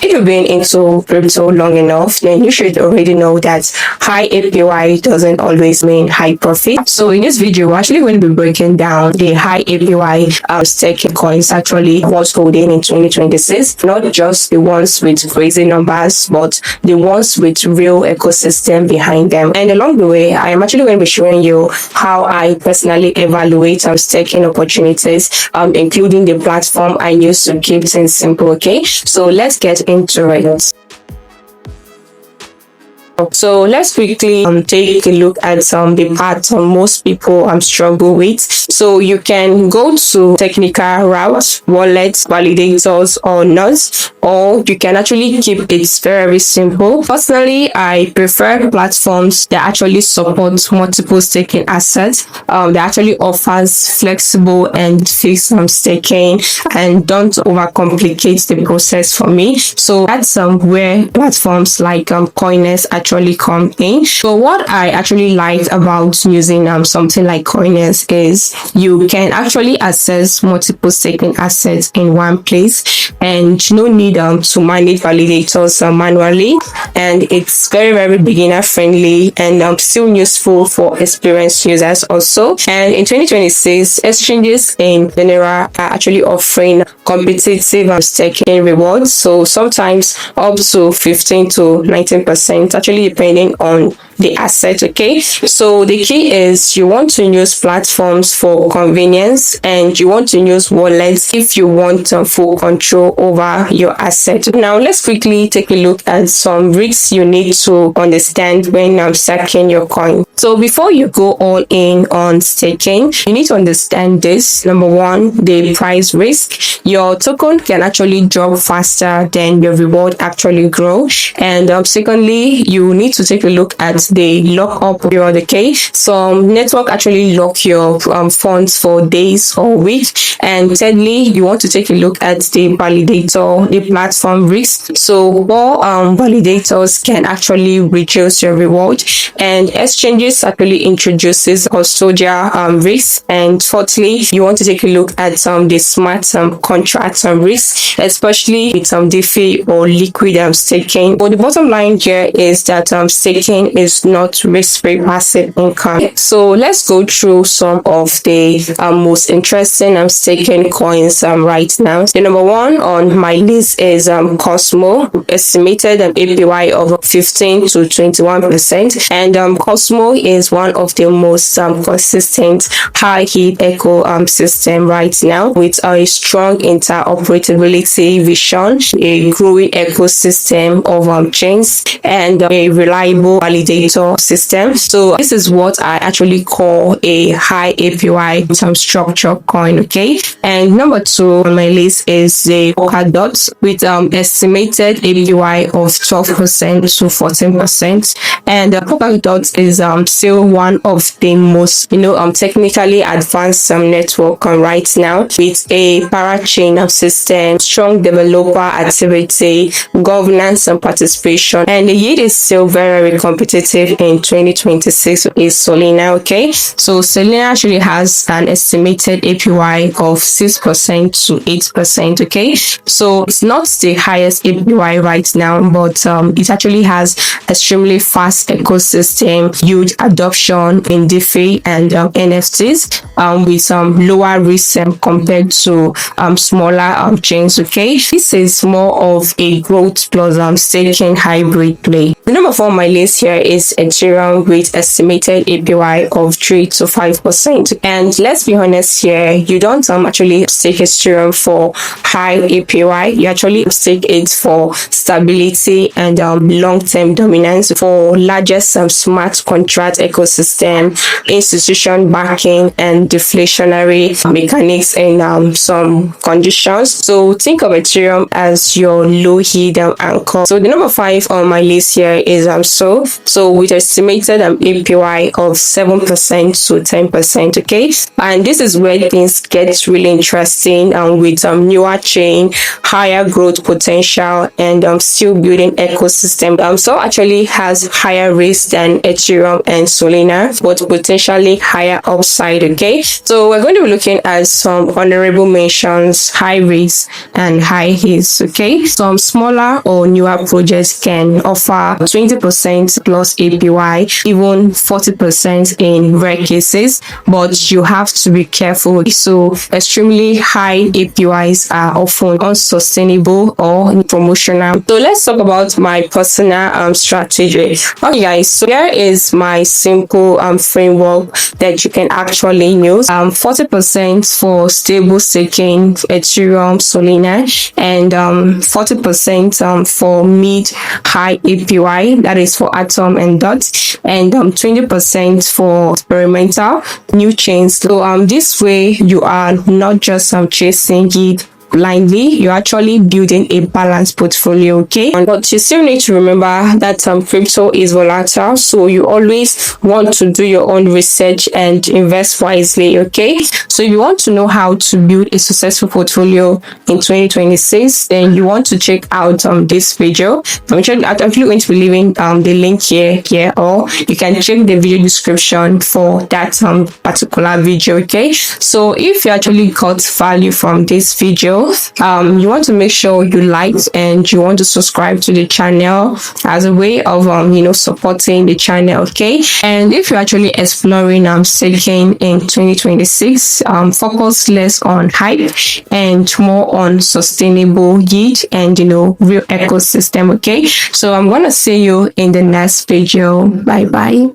If you've been into crypto long enough, then you should already know that high APY doesn't always mean high profit. So in this video, we're actually going to be breaking down the high APY staking coins actually what's holding in 2026, not just the ones with crazy numbers, but the ones with real ecosystem behind them. And along the way, I am actually going to be showing you how I personally evaluate staking opportunities, including the platform I use to keep things simple. Okay, so let's get into it. So let's quickly take a look at the parts most people struggle with. So you can go to technical routes, wallets, validators, or nodes, or you can actually keep it very simple. Personally, I prefer platforms that actually support multiple staking assets, that actually offers flexible and fixed staking and don't overcomplicate the process for me. So that's where platforms like CoinEx actually come in. So what I actually liked about using something like CoinEx is you can actually access multiple staking assets in one place and no need to manage validators manually, and it's very beginner friendly and still useful for experienced users also. And in 2026, exchanges in general are actually offering competitive staking rewards, so sometimes up to 15 to 19%, actually depending on the asset. Okay, so the key is you want to use platforms for convenience and you want to use wallets if you want full control over your asset. Now let's quickly take a look at some risks you need to understand when staking your coin. So before you go all in on staking, you need to understand this. Number one, the price risk. Your token can actually drop faster than your reward actually grow. And secondly, you need to take a look at the lock-up period. Okay, some network actually lock your funds for days or weeks. And thirdly, you want to take a look at the validator, the platform risk. So more validators can actually reduce your reward, and exchanges actually introduces custodial risk. And fourthly, you want to take a look at the smart contract risk, especially with DeFi or liquid staking. But the bottom line here is that staking is not risk-free passive income. So let's go through some of the most interesting staking coins right now. The number one on my list is Cosmo, estimated APY of 15 to 21%. And Cosmo is one of the most consistent high-heat ecosystem right now, with a strong interoperability vision, a growing ecosystem of chains, and a reliable validator system. So this is what I actually call a high APY structure coin. Okay, and number two on my list is the Polkadot with estimated APY of 12% to 14%. And Polkadot is still one of the most technically advanced network right now, with a parachain system, strong developer activity, governance and participation, and the yield is still very competitive in 2026 with Solana. Okay, so Solana actually has an estimated APY of 6% to 8%. Okay, so it's not the highest APY right now, but it actually has extremely fast ecosystem, huge adoption in DeFi and NFTs, with some lower risk compared to smaller chains. Okay, this is more of a growth plus staking hybrid play. The number four on my list here is Ethereum with estimated APY of 3 to 5%. And let's be honest here, you don't actually stake Ethereum for high APY. You actually stake it for stability and long-term dominance, for largest smart contract ecosystem, institution backing, and deflationary mechanics in some conditions. So think of Ethereum as your low hidden anchor. So the number five on my list here here is so with estimated APY of 7% to 10%. Okay, and this is where things get really interesting, with newer chain, higher growth potential, and still building ecosystem. So actually has higher risk than Ethereum and Solana, but potentially higher upside. Okay, so we're going to be looking at some honorable mentions, high risk and high hits. Okay, some smaller or newer projects can offer 20% plus APY, even 40% in rare cases, but you have to be careful. So extremely high APYs are often unsustainable or promotional. So let's talk about my personal strategy. Okay guys, so here is my simple framework that you can actually use. 40% for stable staking, Ethereum, Solana, and 40% for mid high APY, that is for Atom and Dot, and 20% for experimental new chains. So this way you are not just chasing it blindly, you're actually building a balanced portfolio. Okay, but you still need to remember that crypto is volatile, so you always want to do your own research and invest wisely. Okay, so if you want to know how to build a successful portfolio in 2026, then you want to check out this video. I'm actually going to be leaving the link here, or you can check the video description for that particular video. Okay, so if you actually got value from this video, you want to make sure you like and you want to subscribe to the channel as a way of supporting the channel. Okay, and if you're actually exploring staking in 2026, focus less on hype and more on sustainable yield and real ecosystem. Okay, so I'm gonna see you in the next video. Bye bye.